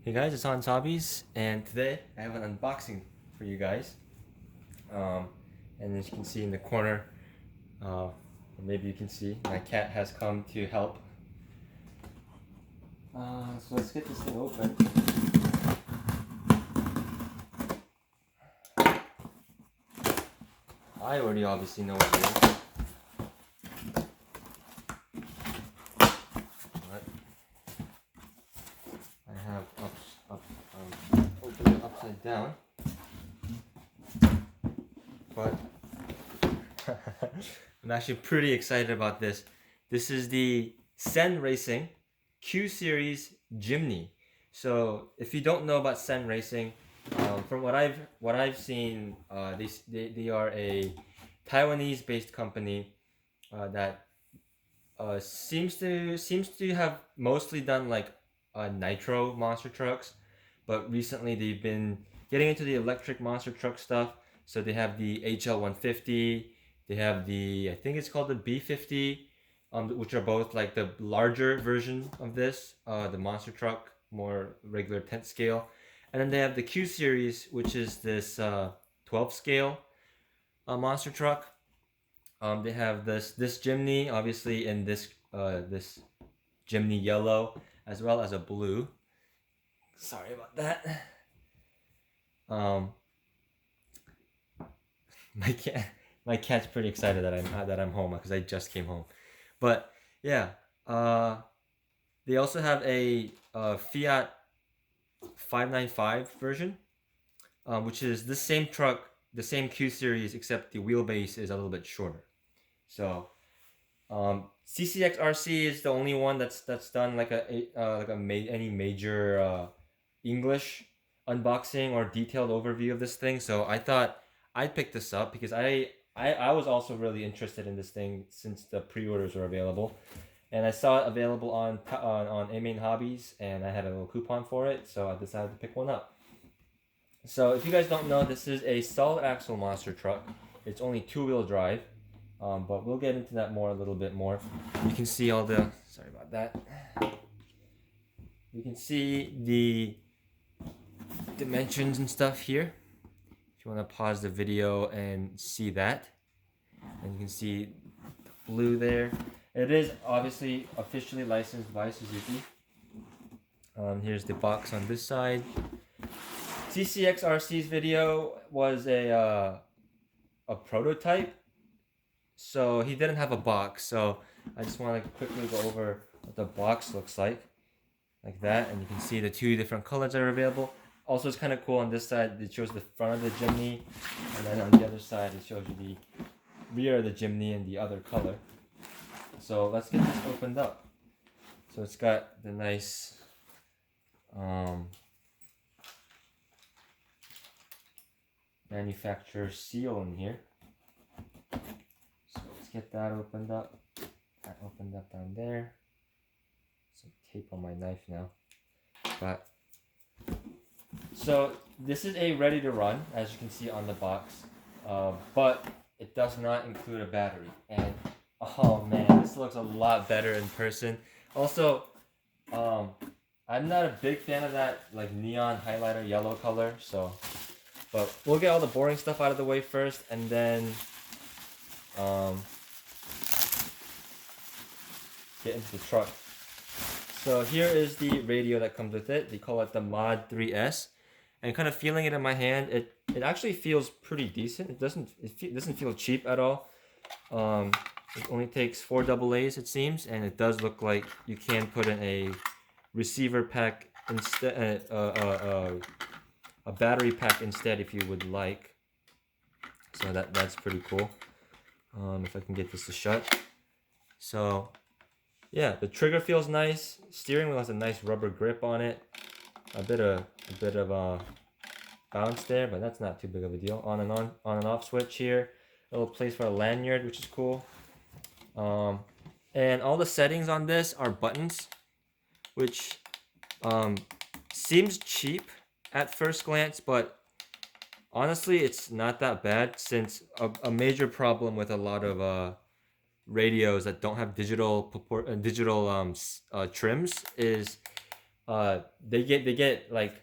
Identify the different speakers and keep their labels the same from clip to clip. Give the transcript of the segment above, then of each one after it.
Speaker 1: Hey guys, it's Hans Hobbies, and today I have an unboxing for you guys. And as you can see in the corner, or maybe you can see, my cat has come to help. So let's get this thing open. I already obviously know what it is. But I have opened it upside down. But I'm actually pretty excited about this. This is the Sen Racing Q Series Jimny. So if you don't know about Sen Racing, from what I've seen, they are a Taiwanese-based company that seems to have mostly done like nitro monster trucks, but recently they've been getting into the electric monster truck stuff. So they have the HL150, they have the, I think it's called the B50, which are both like the larger version of this, the monster truck, more regular tent scale. And then they have the Q series, which is this 12 scale monster truck. They have this Jimny, obviously in this this Jimny yellow, as well as a blue. Sorry about that. My cat's pretty excited that I'm home because I just came home. But yeah, they also have a Fiat 595 version, which is the same truck, the same Q series, except the wheelbase is a little bit shorter. So CCX RC is the only one that's done like any major English unboxing or detailed overview of this thing. So I thought I'd pick this up because I was also really interested in this thing since the pre-orders were available, and I saw it available on Main Hobbies, and I had a little coupon for it, so I decided to pick one up. So if you guys don't know, this is a solid axle monster truck. It's only 2-wheel drive, but we'll get into that a little bit more. You can see all the, sorry about that. You can see the dimensions and stuff here. If you want to pause the video and see that. And you can see the blue there. It is obviously officially licensed by Suzuki. Here's the box on this side. CCX RC's video was a prototype, so he didn't have a box. So I just want to quickly go over what the box looks like that, and you can see the two different colors that are available. Also, it's kind of cool on this side, it shows the front of the Jimny, and then on the other side it shows you the rear of the Jimny in the other color. So let's get this opened up. So it's got the nice manufacturer seal in here. So let's get that opened up. That opened up down there. Some tape on my knife now. But so this is a ready to run, as you can see on the box, but it does not include a battery. And oh man, this looks a lot better in person. Also, I'm not a big fan of that like neon highlighter yellow color, so, but we'll get all the boring stuff out of the way first, and then get into the truck. So here is the radio that comes with it. They call it the Mod 3S, and kind of feeling it in my hand, it actually feels pretty decent. It doesn't feel cheap at all. It only takes 4 AA's, it seems, and it does look like you can put in a receiver pack instead, a battery pack instead if you would like. So that's pretty cool. If I can get this to shut. So yeah, the trigger feels nice. Steering wheel has a nice rubber grip on it. A bit of bounce there, but that's not too big of a deal. On and off switch here. A little place for a lanyard, which is cool. And all the settings on this are buttons, which seems cheap at first glance, but honestly, it's not that bad, since a major problem with a lot of radios that don't have digital trims is they get like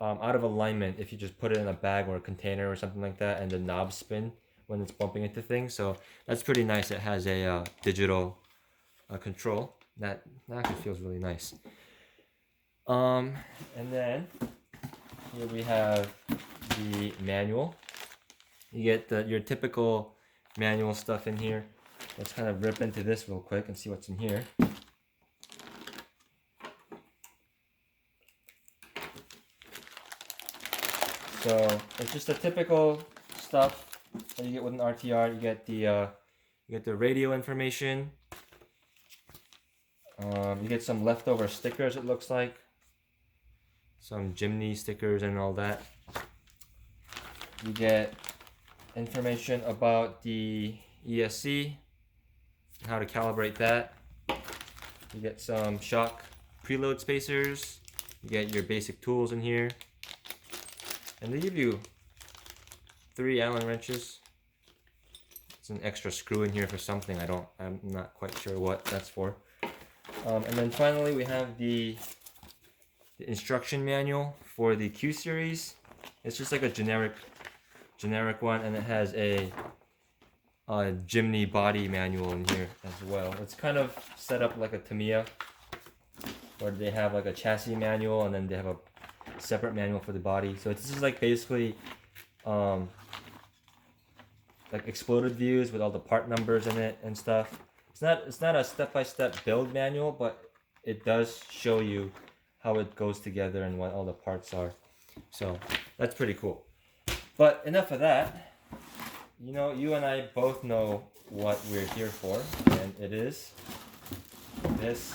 Speaker 1: out of alignment if you just put it in a bag or a container or something like that, and the knobs spin when it's bumping into things. So that's pretty nice. It has a digital control that actually feels really nice. And then here we have the manual. You get your typical manual stuff in here. Let's kind of rip into this real quick and see what's in here. So it's just the typical stuff that you get with an RTR. You get the radio information. You get some leftover stickers. It looks like some Jimny stickers and all that. You get information about the ESC, how to calibrate that. You get some shock preload spacers. You get your basic tools in here. And they give you 3 Allen wrenches. It's an extra screw in here for something. I'm not quite sure what that's for. And then finally we have the instruction manual for the Q series. It's just like a generic one, and it has a Jimny body manual in here as well. It's kind of set up like a Tamiya, where they have like a chassis manual and then they have a separate manual for the body. So this is like basically like exploded views with all the part numbers in it and stuff. It's not a step-by-step build manual, but it does show you how it goes together and what all the parts are. So that's pretty cool. But enough of that. You know, you and I both know what we're here for, and it is this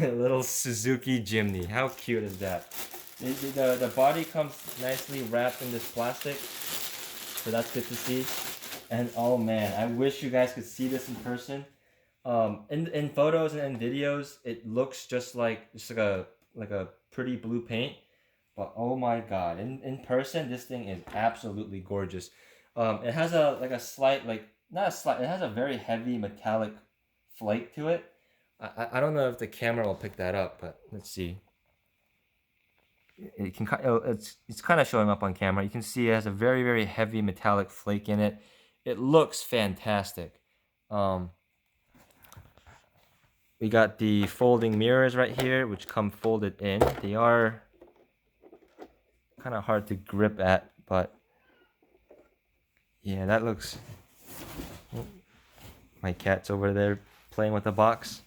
Speaker 1: little Suzuki Jimny. How cute is that? The body comes nicely wrapped in this plastic, so that's good to see. And oh man, I wish you guys could see this in person. In photos and in videos, it looks just like a pretty blue paint. But oh my god, in person, this thing is absolutely gorgeous. It has a slight, not a slight, it has a very heavy metallic flake to it. I don't know if the camera will pick that up, but let's see. It's kind of showing up on camera. You can see it has a very, very heavy metallic flake in it. It looks fantastic. We got the folding mirrors right here, which come folded in. They are kind of hard to grip at, but yeah, that looks... My cat's over there playing with the box.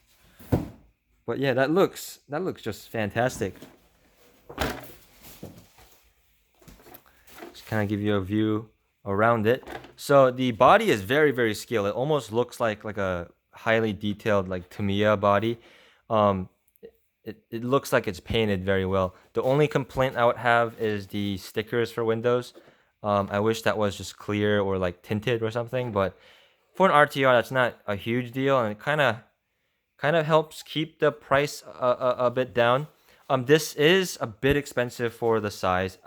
Speaker 1: But yeah, that looks just fantastic. Just kind of give you a view around it. So the body is very, very skilled. It almost looks like a highly detailed like Tamiya body. It looks like it's painted very well. The only complaint I would have is the stickers for windows. I wish that was just clear or like tinted or something, but for an RTR that's not a huge deal, and it kind of helps keep the price a bit down. This is a bit expensive for the size.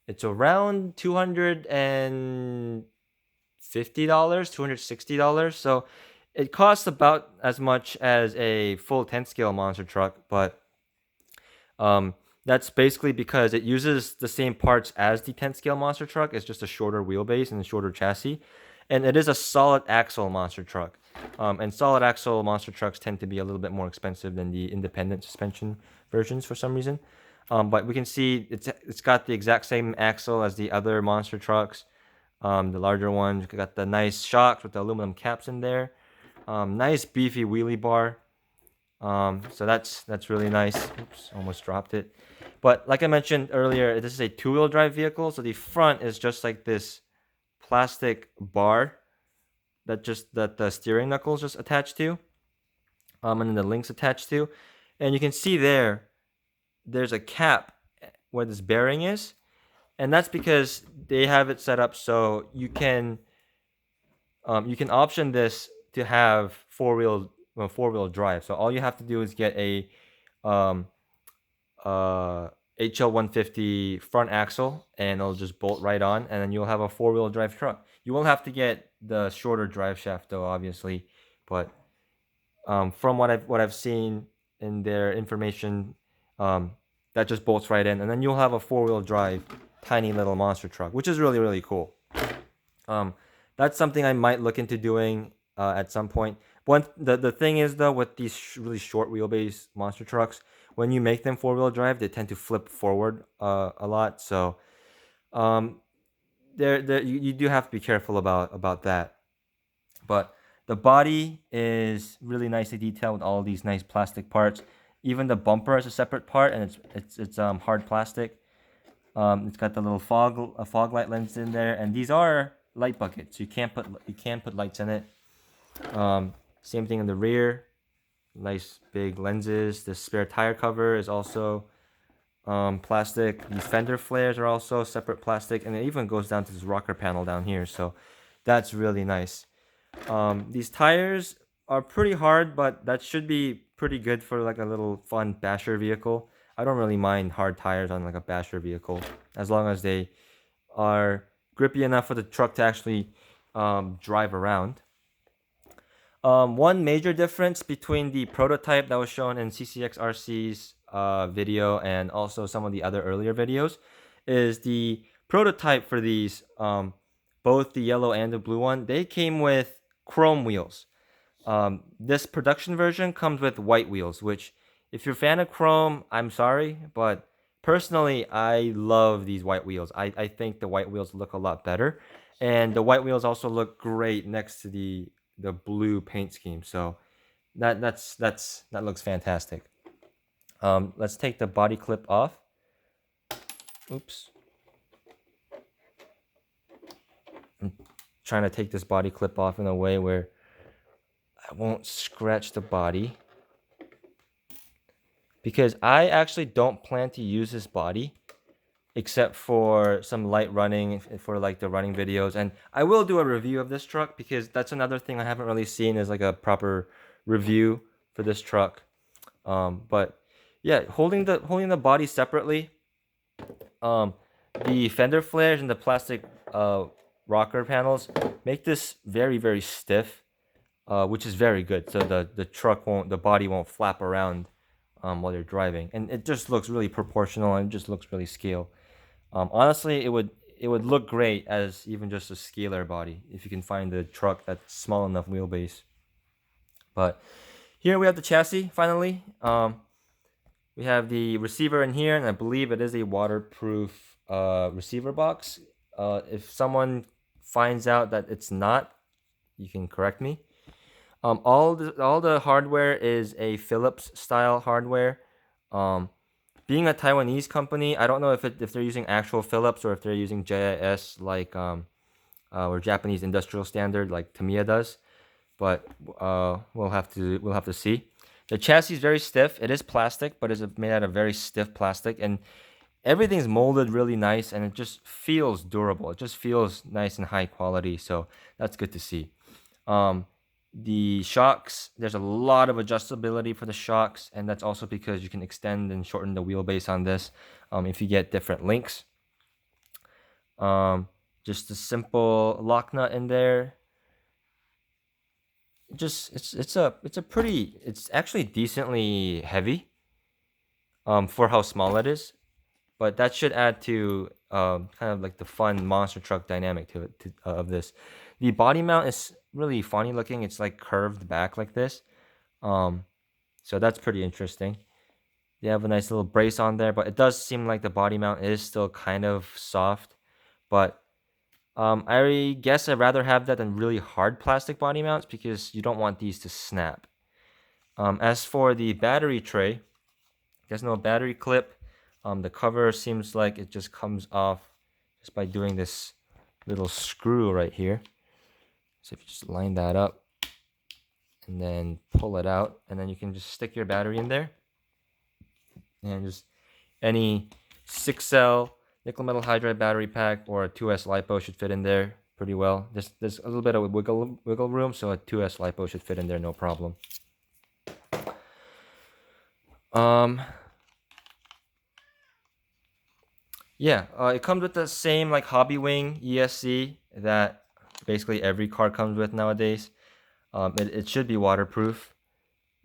Speaker 1: It's around $250, $260. So it costs about as much as a full 10 scale monster truck, but that's basically because it uses the same parts as the 10 scale monster truck. It's just a shorter wheelbase and a shorter chassis, and it is a solid axle monster truck. And solid axle monster trucks tend to be a little bit more expensive than the independent suspension versions for some reason. But we can see it's got the exact same axle as the other monster trucks. The larger ones got the nice shocks with the aluminum caps in there. Nice beefy wheelie bar. So that's really nice. Oops, almost dropped it. But like I mentioned earlier, this is a 2-wheel drive vehicle. So the front is just like this plastic bar that the steering knuckles just attached to, and then the links attached to, and you can see there's a cap where this bearing is, and that's because they have it set up so you can option this to have four-wheel drive. So all you have to do is get a HL150 front axle, and it'll just bolt right on, and then you'll have a 4-wheel drive truck. You will have to get the shorter drive shaft though, obviously, but From what I've seen in their information, that just bolts right in, and then you'll have a 4-wheel drive, tiny little monster truck, which is really really cool. Um, that's something I might look into doing at some point. The thing is though, with these really short wheelbase monster trucks, when you make them 4-wheel drive, they tend to flip forward a lot. So um, you do have to be careful about that. But the body is really nicely detailed with all of these nice plastic parts. Even the bumper is a separate part, and it's hard plastic. It's got the little fog light lens in there, and these are light buckets. You can put lights in it. Same thing in the rear. Nice big lenses. The spare tire cover is also plastic. These fender flares are also separate plastic, and it even goes down to this rocker panel down here. So that's really nice. These tires are pretty hard, but that should be pretty good for like a little fun basher vehicle. I don't really mind hard tires on like a basher vehicle, as long as they are grippy enough for the truck to actually drive around. One major difference between the prototype that was shown in CCXRC's video and also some of the other earlier videos is the prototype for these, both the yellow and the blue one, they came with chrome wheels. This production version comes with white wheels, which, if you're a fan of chrome, I'm sorry, but personally, I love these white wheels. I think the white wheels look a lot better, and the white wheels also look great next to the blue paint scheme. So that looks fantastic. Let's take the body clip off. Oops. I'm trying to take this body clip off in a way where I won't scratch the body, because I actually don't plan to use this body except for some light running for like the running videos. And I will do a review of this truck, because that's another thing I haven't really seen is like a proper review for this truck. But yeah, holding the body separately, the fender flares and the plastic rocker panels make this very very stiff, which is very good. So the body won't flap around while you're driving, and it just looks really proportional and it just looks really scale. Honestly, it would look great as even just a scalar body if you can find a truck that's small enough wheelbase. But here we have the chassis finally. We have the receiver in here, and I believe it is a waterproof receiver box. If someone finds out that it's not, you can correct me. All the hardware is a Philips style hardware. Being a Taiwanese company, I don't know if they're using actual Philips or if they're using JIS like or Japanese industrial standard like Tamiya does, but we'll have to see. The chassis is very stiff. It is plastic, but it's made out of very stiff plastic, and everything's molded really nice, and it just feels durable. It just feels nice and high quality, so that's good to see. The shocks, there's a lot of adjustability for the shocks, and that's also because you can extend and shorten the wheelbase on this if you get different links. Just a simple lock nut in there. Just it's actually decently heavy for how small it is, but that should add to kind of like the fun monster truck dynamic to it of this. The body mount is really funny looking. It's like curved back like this, so that's pretty interesting. They have a nice little brace on there, but it does seem like the body mount is still kind of soft. But I guess I'd rather have that than really hard plastic body mounts, because you don't want these to snap. As for the battery tray, there's no battery clip. The cover seems like it just comes off just by doing this little screw right here. So if you just line that up and then pull it out, and then you can just stick your battery in there, and just any 6-cell nickel metal hydride battery pack or a 2S LiPo should fit in there pretty well. There's a little bit of wiggle room, so a 2S LiPo should fit in there no problem. Yeah, it comes with the same like Hobby Wing ESC that basically every car comes with nowadays. It should be waterproof.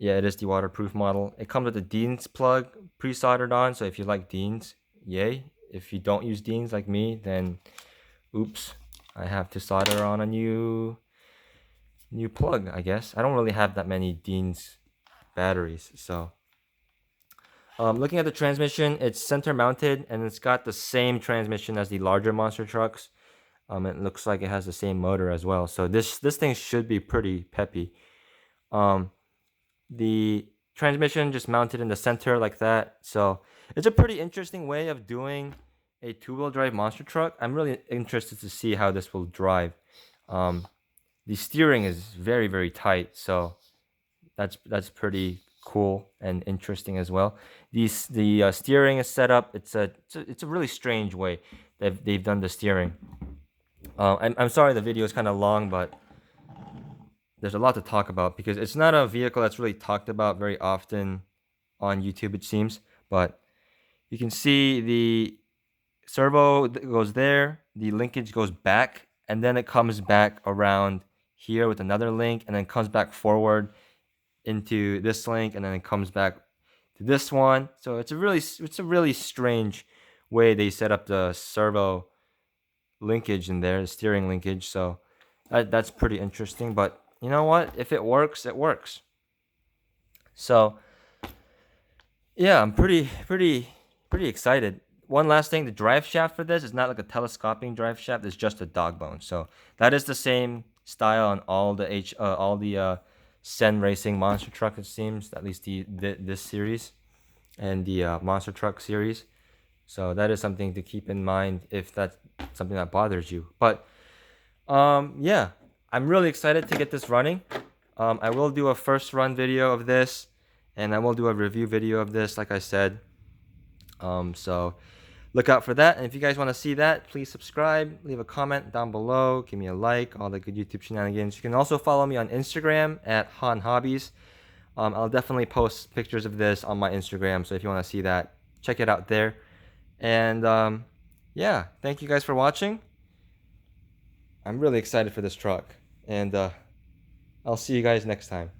Speaker 1: Yeah, it is the waterproof model. It comes with a Dean's plug pre-soldered on, so if you like Dean's, yay. If you don't use Dean's like me, then oops, I have to solder on a new plug, I guess. I don't really have that many Dean's batteries, so looking at the transmission, it's center mounted and it's got the same transmission as the larger monster trucks. It looks like it has the same motor as well, so this thing should be pretty peppy. The transmission just mounted in the center like that, so it's a pretty interesting way of doing a two-wheel drive monster truck. I'm really interested to see how this will drive. The steering is very, very tight, so that's pretty cool and interesting as well. The steering is set up. It's a really strange way they've done the steering. I'm sorry the video is kind of long, but there's a lot to talk about because it's not a vehicle that's really talked about very often on YouTube, it seems. But you can see the servo goes there, the linkage goes back, and then it comes back around here with another link, and then comes back forward into this link, and then it comes back to this one. So it's a really strange way they set up the servo linkage in there, the steering linkage. So that's pretty interesting. But you know what? If it works, it works. So yeah, I'm pretty excited. One last thing, the drive shaft for this is not like a telescoping drive shaft. It's just a dog bone. So that is the same style on all the Sen Racing monster truck, it seems, at least this series and the monster truck series. So that is something to keep in mind if that's something that bothers you. But yeah, I'm really excited to get this running. I will do a first run video of this, and I will do a review video of this, like I said. So look out for that. And if you guys want to see that, please subscribe, leave a comment down below, give me a like, all the good YouTube shenanigans. You can also follow me on Instagram at Han Hobbies. I'll definitely post pictures of this on my Instagram, so if you want to see that, check it out there. And yeah, thank you guys for watching. I'm really excited for this truck, and I'll see you guys next time.